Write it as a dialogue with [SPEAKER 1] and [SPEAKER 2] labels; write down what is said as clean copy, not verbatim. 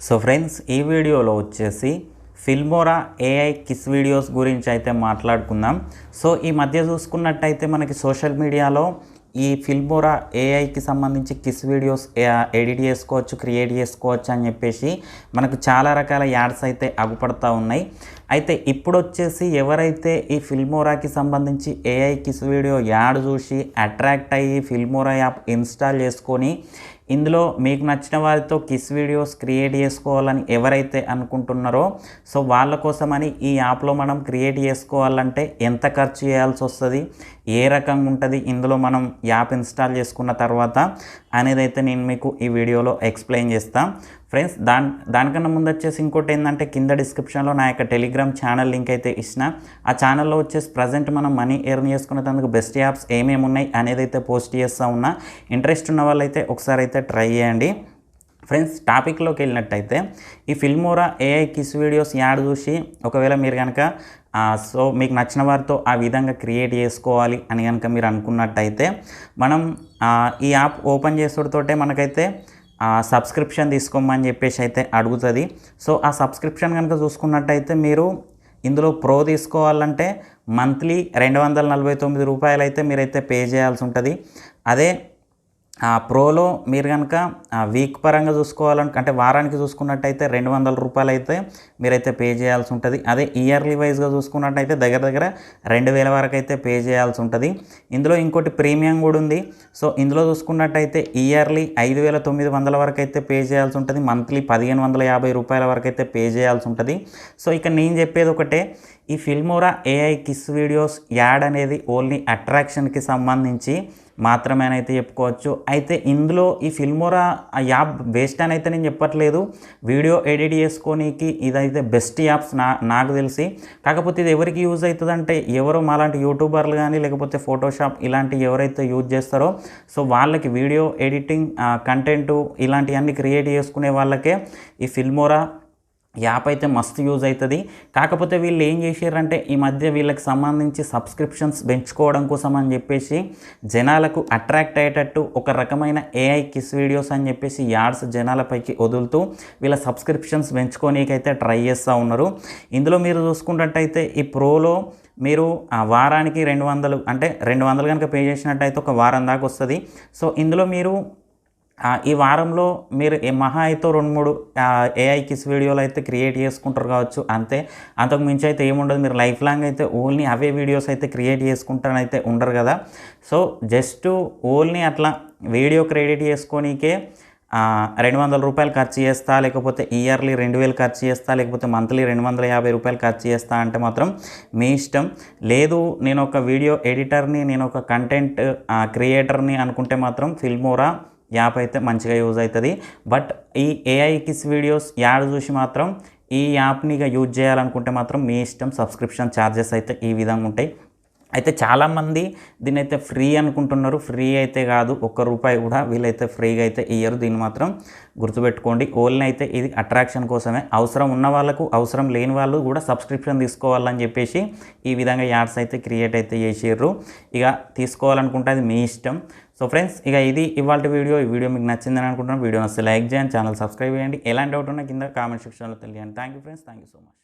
[SPEAKER 1] So friends, ఈ వీడియోలో వచ్చేసి ఫిల్మోరా ఏఐ కిస్ వీడియోస్ గురించి అయితే మాట్లాడుకుందాం. సో ఈ మధ్య చూసుకున్నట్టయితే మనకి సోషల్ మీడియాలో ఈ ఫిల్మోరా ఏఐకి సంబంధించి కిస్ వీడియోస్ ఎడిట్ చేసుకోవచ్చు, క్రియేట్ చేసుకోవచ్చు అని చెప్పేసి మనకు చాలా రకాల యాడ్స్ అయితే అగుపడతా ఉన్నాయి. అయితే ఇప్పుడు వచ్చేసి ఎవరైతే ఈ ఫిల్మోరాకి సంబంధించి ఏఐ కిస్ వీడియో యాడ్ చూసి అట్రాక్ట్ అయ్యి ఫిల్మోరా యాప్ ఇన్స్టాల్ చేసుకొని ఇందులో మీకు నచ్చిన వారితో కిస్ వీడియోస్ క్రియేట్ చేసుకోవాలని ఎవరైతే అనుకుంటున్నారో, సో వాళ్ళ కోసమని ఈ యాప్లో మనం క్రియేట్ చేసుకోవాలంటే ఎంత ఖర్చు చేయాల్సి వస్తుంది, ఏ రకంగా ఉంటుంది ఇందులో మనం యాప్ ఇన్స్టాల్ చేసుకున్న తర్వాత అనేది అయితే నేను మీకు ఈ వీడియోలో ఎక్స్ప్లెయిన్ చేస్తాను. ఫ్రెండ్స్, దానికన్నా ముందు వచ్చేసి ఇంకోటి ఏంటంటే కింద డిస్క్రిప్షన్లో నా యొక్క టెలిగ్రామ్ ఛానల్ లింక్ అయితే ఇచ్చిన. ఆ ఛానల్లో వచ్చేసి ప్రజెంట్ మనం మనీ ఎర్న్ చేసుకునేందుకు బెస్ట్ యాప్స్ ఏమేమి ఉన్నాయి అనేది అయితే పోస్ట్ చేస్తూ ఉన్నా. ఇంట్రెస్ట్ ఉన్న వాళ్ళైతే ఒకసారి అయితే ట్రై చేయండి. ఫ్రెండ్స్, టాపిక్లోకి వెళ్ళినట్టయితే ఈ Filmora AI kiss videos add చూసి ఒకవేళ మీరు కనుక సో మీకు నచ్చిన వారితో ఆ విధంగా క్రియేట్ చేసుకోవాలి అని కనుక మీరు అనుకున్నట్టయితే మనం ఈ యాప్ ఓపెన్ చేసుడుతోటే మనకైతే సబ్స్క్రిప్షన్ తీసుకోమని చెప్పేసి అయితే అడుగుతుంది. సో ఆ సబ్స్క్రిప్షన్ కనుక చూసుకున్నట్టయితే మీరు ఇందులో ప్రో తీసుకోవాలంటే మంత్లీ 249 రూపాయలు అయితే మీరైతే పే చేయాల్సి ఉంటుంది. అదే ప్రోలో మీరు కనుక వీక్ పరంగా చూసుకోవాలంటే అంటే వారానికి చూసుకున్నట్టయితే 200 రూపాయలు అయితే మీరైతే పే చేయాల్సి ఉంటుంది. అదే ఇయర్లీ వైజ్గా చూసుకున్నట్టయితే దగ్గర 2000 వరకు అయితే పే చేయాల్సి ఉంటుంది. ఇందులో ఇంకోటి ప్రీమియం కూడా ఉంది. సో ఇందులో చూసుకున్నట్టయితే ఇయర్లీ 5900 వరకు అయితే పే చేయాల్సి ఉంటుంది. మంత్లీ 1550 రూపాయల వరకు అయితే పే చేయాల్సి ఉంటుంది. సో ఇక నేను చెప్పేది ఒకటే, ఈ Filmora AI kiss videos add అనేది ఓన్లీ అట్రాక్షన్కి సంబంధించి మాత్రమేనైతే చెప్పుకోవచ్చు. అయితే ఇందులో ఈ ఫిల్మోరా యాప్ బెస్ట్ అని అయితే నేను చెప్పట్లేదు. వీడియో ఎడిట్ చేసుకోనికి ఇదైతే బెస్ట్ యాప్స్ నాకు తెలిసి. కాకపోతే ఇది ఎవరికి యూజ్ అవుతుందంటే ఎవరో మాలాంటి యూట్యూబర్లు కానీ లేకపోతే ఫోటోషాప్ ఇలాంటి ఎవరైతే యూజ్ చేస్తారో సో వాళ్ళకి వీడియో ఎడిటింగ్ కంటెంట్ ఇలాంటివన్నీ క్రియేట్ చేసుకునే వాళ్ళకే ఈ ఫిల్మోరా యాప్ అయితే మస్తు యూజ్ అవుతుంది. కాకపోతే వీళ్ళు ఏం చేశారంటే ఈ మధ్య వీళ్ళకి సంబంధించి సబ్స్క్రిప్షన్స్ పెంచుకోవడం కోసం అని చెప్పేసి జనాలకు అట్రాక్ట్ అయ్యేటట్టు ఒక రకమైన ఏఐ కిస్ వీడియోస్ అని చెప్పేసి యాడ్స్ జనాలపైకి వదులుతూ వీళ్ళ సబ్స్క్రిప్షన్స్ పెంచుకోనీకైతే ట్రై చేస్తూ ఉన్నారు. ఇందులో మీరు చూసుకున్నట్టయితే ఈ ప్రోలో మీరు వారానికి 200 అంటే 200 కనుక పే చేసినట్టయితే ఒక వారం దాకా వస్తుంది. సో ఇందులో మీరు ఈ వారంలో మీరు మహా అయితే 2-3 ఏఐ కిస్ వీడియోలు అయితే క్రియేట్ చేసుకుంటారు కావచ్చు, అంతే. అంతకు మించి అయితే ఏముండదు. మీరు లైఫ్ లాంగ్ అయితే ఓన్లీ అవే వీడియోస్ అయితే క్రియేట్ చేసుకుంటానైతే ఉండరు కదా. సో జస్ట్ ఓన్లీ అట్లా వీడియో క్రియేట్ చేసుకోనికే 200 రూపాయలు ఖర్చు చేస్తా, లేకపోతే ఇయర్లీ 2000 ఖర్చు చేస్తా, లేకపోతే మంత్లీ 250 రూపాయలు ఖర్చు చేస్తా అంటే మాత్రం మీ ఇష్టం. లేదు నేను ఒక వీడియో ఎడిటర్ని, నేను ఒక కంటెంట్ క్రియేటర్ని అనుకుంటే మాత్రం ఫిల్మోరా యాప్ అయితే మంచిగా యూజ్ అవుతుంది. బట్ ఈ ఏఐ కిస్ వీడియోస్ యాడ్ చూసి మాత్రం ఈ యాప్ని యూజ్ చేయాలనుకుంటే మాత్రం మీ ఇష్టం. సబ్స్క్రిప్షన్ ఛార్జెస్ అయితే ఈ విధంగా ఉంటాయి. అయితే చాలామంది దీన్ని అయితే ఫ్రీ అనుకుంటున్నారు. ఫ్రీ అయితే కాదు, ₹1 కూడా వీళ్ళైతే ఫ్రీగా అయితే ఇయ్యరు. దీన్ని మాత్రం గుర్తుపెట్టుకోండి. ఓన్లీ అయితే ఇది అట్రాక్షన్ కోసమే. అవసరం ఉన్న వాళ్ళకు, అవసరం లేని వాళ్ళు కూడా సబ్స్క్రిప్షన్ తీసుకోవాలని చెప్పేసి ఈ విధంగా యాడ్స్ అయితే క్రియేట్ అయితే చేసిర్రు. ఇక తీసుకోవాలనుకుంటే అది మీ ఇష్టం. సో ఫ్రెండ్స్, ఇక ఇది ఇవాళ వీడియో. ఈ వీడియో మీకు నచ్చిందని అనుకుంటున్నాను. వీడియో నచ్చితే లైక్ చేయండి, ఛానల్ సబ్స్క్రైబ్ చేయండి. ఎలాంటి డౌట్ ఉన్నా కింద కామెంట్ సెక్షన్లో తెలియండి. Thank you friends, thank you so much.